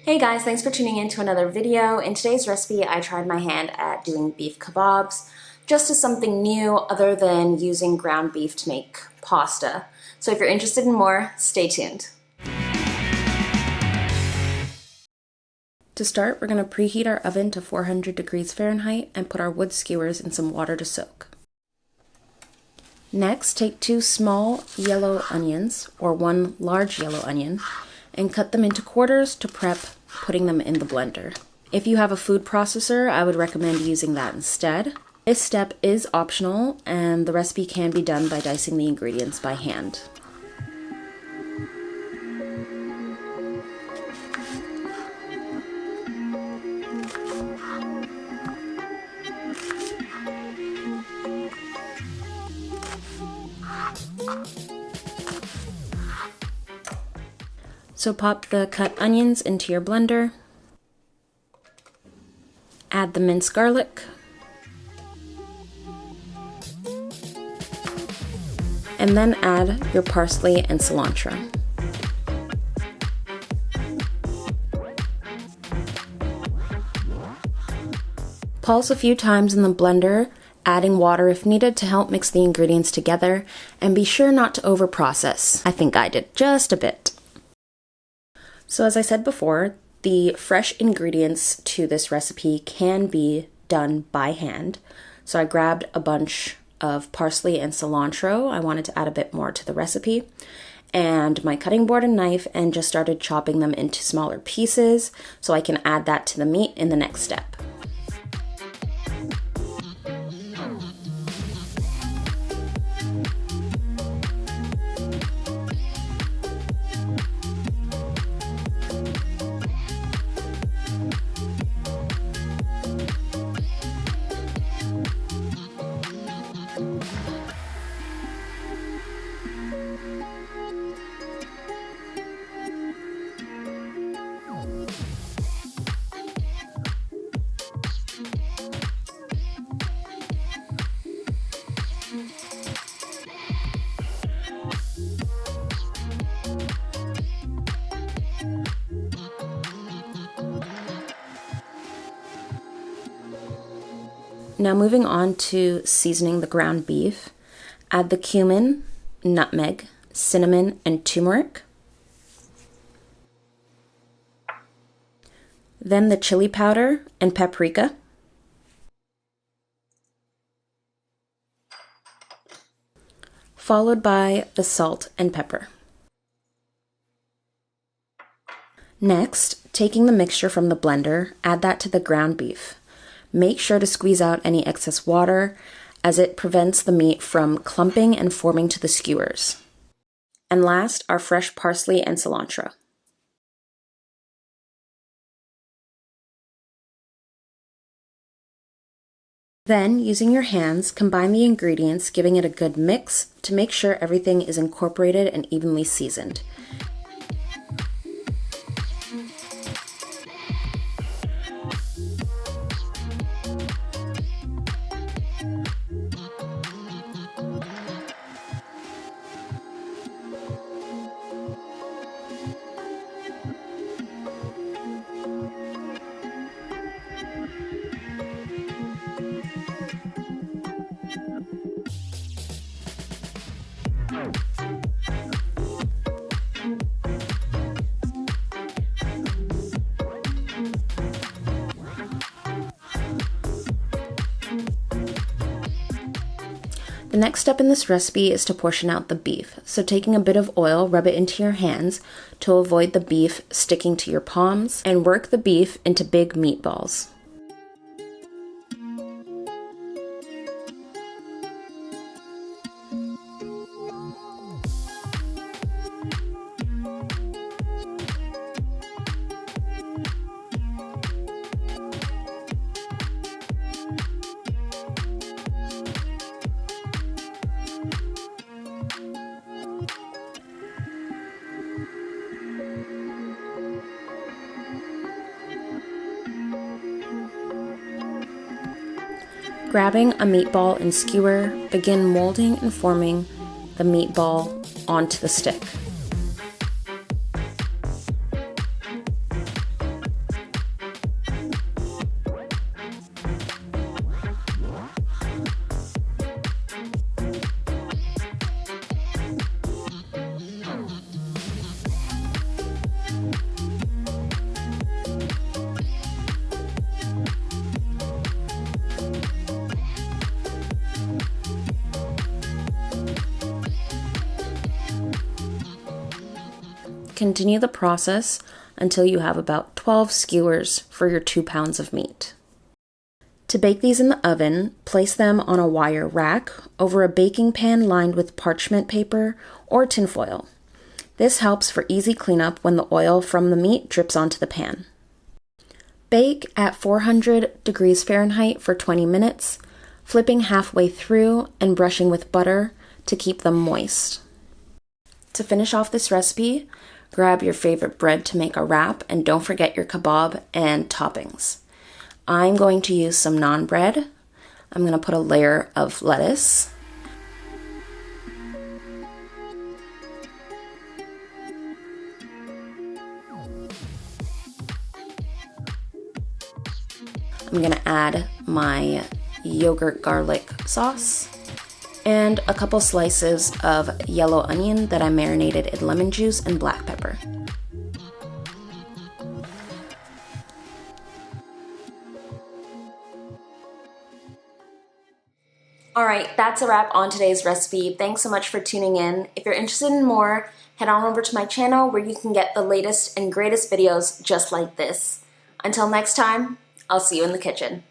Hey guys, thanks for tuning in to another video. In today's recipe, I tried my hand at doing beef kebabs, just as something new other than using ground beef to make pasta. So if you're interested in more, stay tuned. To start, we're going to preheat our oven to 400 degrees Fahrenheit and put our wood skewers in some water to soak. Next, take 2 small yellow onions, or 1 large yellow onion, and cut them into quarters to prep putting them in the blender. If you have a food processor, I would recommend using that instead. This step is optional, and the recipe can be done by dicing the ingredients by hand. So pop the cut onions into your blender, add the minced garlic, and then add your parsley and cilantro. Pulse a few times in the blender, adding water if needed to help mix the ingredients together, and be sure not to overprocess. I think I did just a bit. So as I said before, the fresh ingredients to this recipe can be done by hand. So I grabbed a bunch of parsley and cilantro. I wanted to add a bit more to the recipe. And my cutting board and knife, and just started chopping them into smaller pieces so I can add that to the meat in the next step. Now moving on to seasoning the ground beef, add the cumin, nutmeg, cinnamon, and turmeric. Then the chili powder and paprika. Followed by the salt and pepper. Next, taking the mixture from the blender, add that to the ground beef. Make sure to squeeze out any excess water, as it prevents the meat from clumping and forming to the skewers. And last, our fresh parsley and cilantro. Then, using your hands, combine the ingredients, giving it a good mix to make sure everything is incorporated and evenly seasoned. The next step in this recipe is to portion out the beef. So taking a bit of oil, rub it into your hands to avoid the beef sticking to your palms, and work the beef into big meatballs. Grabbing a meatball and skewer, begin molding and forming the meatball onto the stick. Continue the process until you have about 12 skewers for your 2 pounds of meat. To bake these in the oven, place them on a wire rack over a baking pan lined with parchment paper or tinfoil. This helps for easy cleanup when the oil from the meat drips onto the pan. Bake at 400 degrees Fahrenheit for 20 minutes, flipping halfway through and brushing with butter to keep them moist. To finish off this recipe, grab your favorite bread to make a wrap and don't forget your kebab and toppings. I'm going to use some naan bread. I'm going to put a layer of lettuce. I'm going to add my yogurt garlic sauce and a couple slices of yellow onion that I marinated in lemon juice and black pepper. Alright, that's a wrap on today's recipe. Thanks so much for tuning in. If you're interested in more, head on over to my channel where you can get the latest and greatest videos just like this. Until next time, I'll see you in the kitchen.